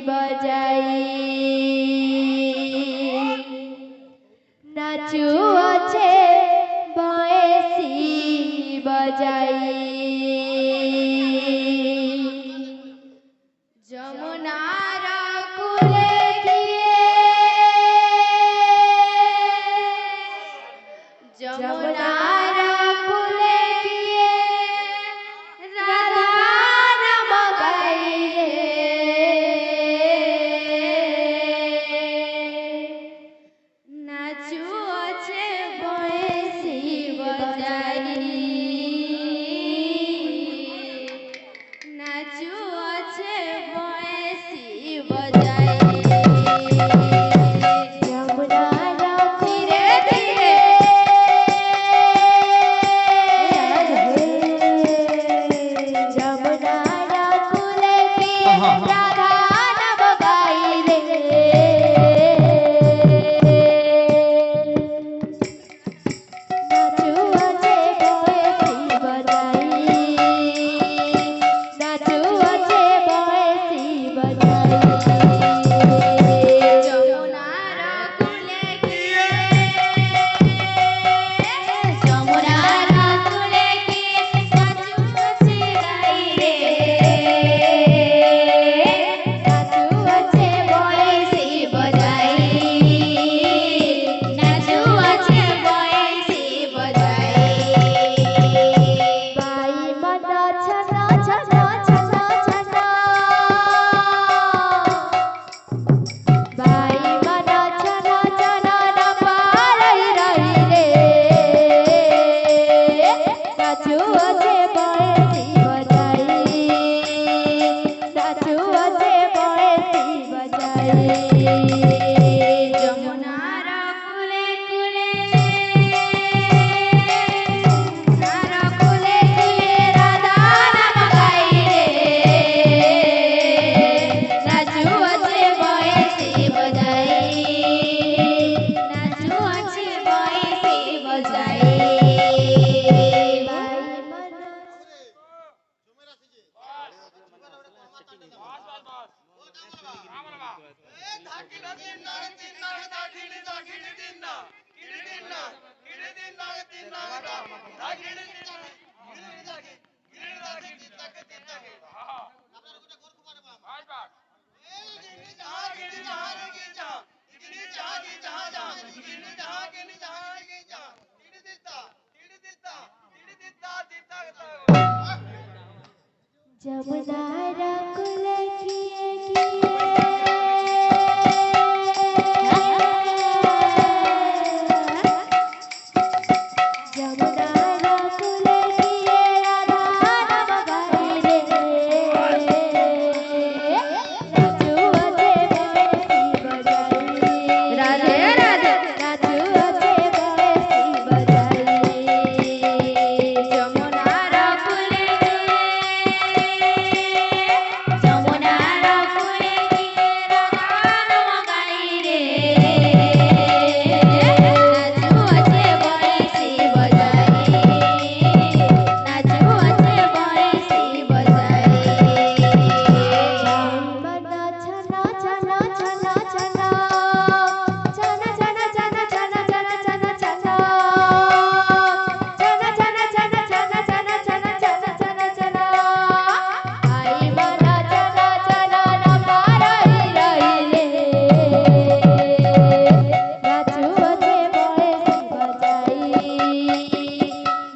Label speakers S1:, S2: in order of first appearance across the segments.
S1: बजाई नाचू अच्छे बयसी बजाई जमुनार कूले किए जमुनार कूले किए राधा नाम गाई नाचू अच्छे बयसी बजाई नाचू अच्छे बयसी बजाई जमुनार धीरे धीरे जमुनार कूले की राधा नाम गाई रे नाचू अच्छे बयसी बजाई नाचू अच्छे बयसी बजाई जमुनार कूले किए जमुनार कूले किए नाचू अच्छे गाई रे नाचू अच्छे बयसी बजाई नाचू अच्छे बयसी बजाई बाई मन छना छना छना छना बाई मन छना छना न पारई रही रे नाचू अच्छे बयसी बजाई नाचू अच्छे बयसी बजाई जमुनार कूले कूले जमुनार कूले किए राधा नाम गाई रे नाचू अच्छे बयसी बजाई नाचू अच्छे बयसी बजाई जमुनार कूले किए जमुनार कूले किए राधा नाम गाई रे नाचू अच्छे बयसी बजाई राधे राधे नाचू अच्छे बयसी बजाई जमुनार कूले जमुनार कूले किए राधा नाम गाई रे नाचू अच्छे बयसी बजाई नाचू अच्छे बयसी बजाई मन छना छना छना छना छना छना छना छना छना छना छना छना छना छना छना छना छना छना आई मन छना छना न पारई रही रे नाचू अच्छे बयसी बजाई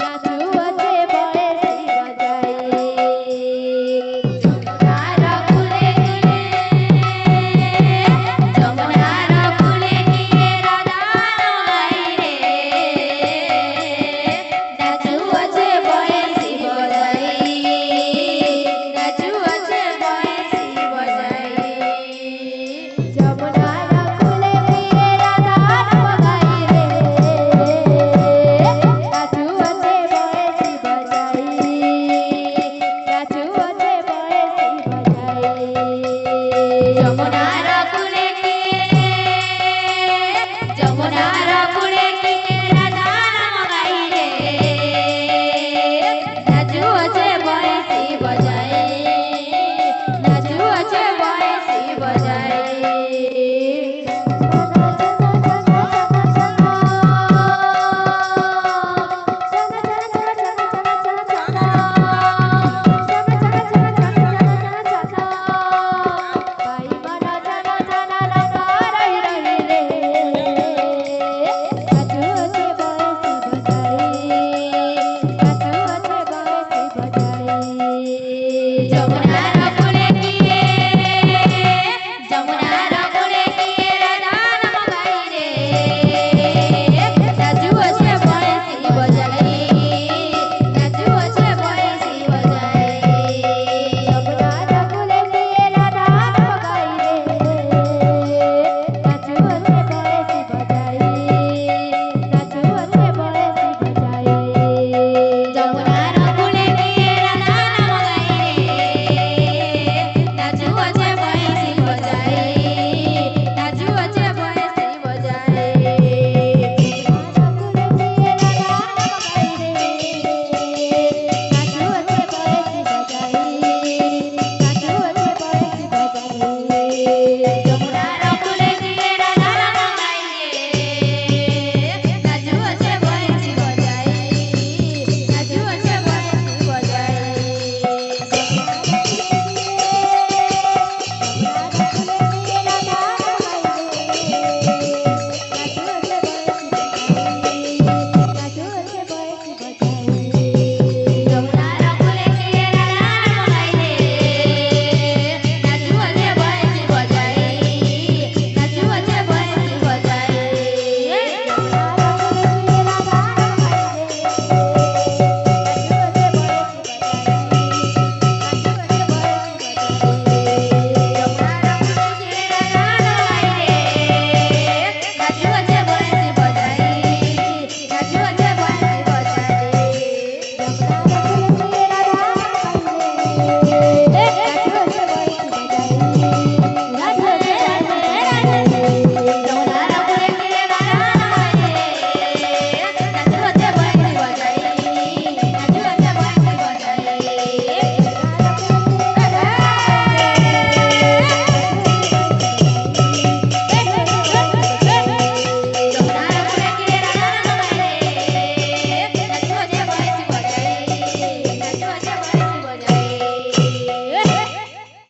S1: नाचू अच्छे बयसी बजाई जमुनार कूले जमुनार कूले किए राधा नाम गाई रे नाचू अच्छे बयसी बजाई नाचू अच्छे बयसी बजाई जमुनार कूले किए राधा नाम गाई रे नाचू अच्छे बयसी बजाई नाचू अच्छे बयसी बजाई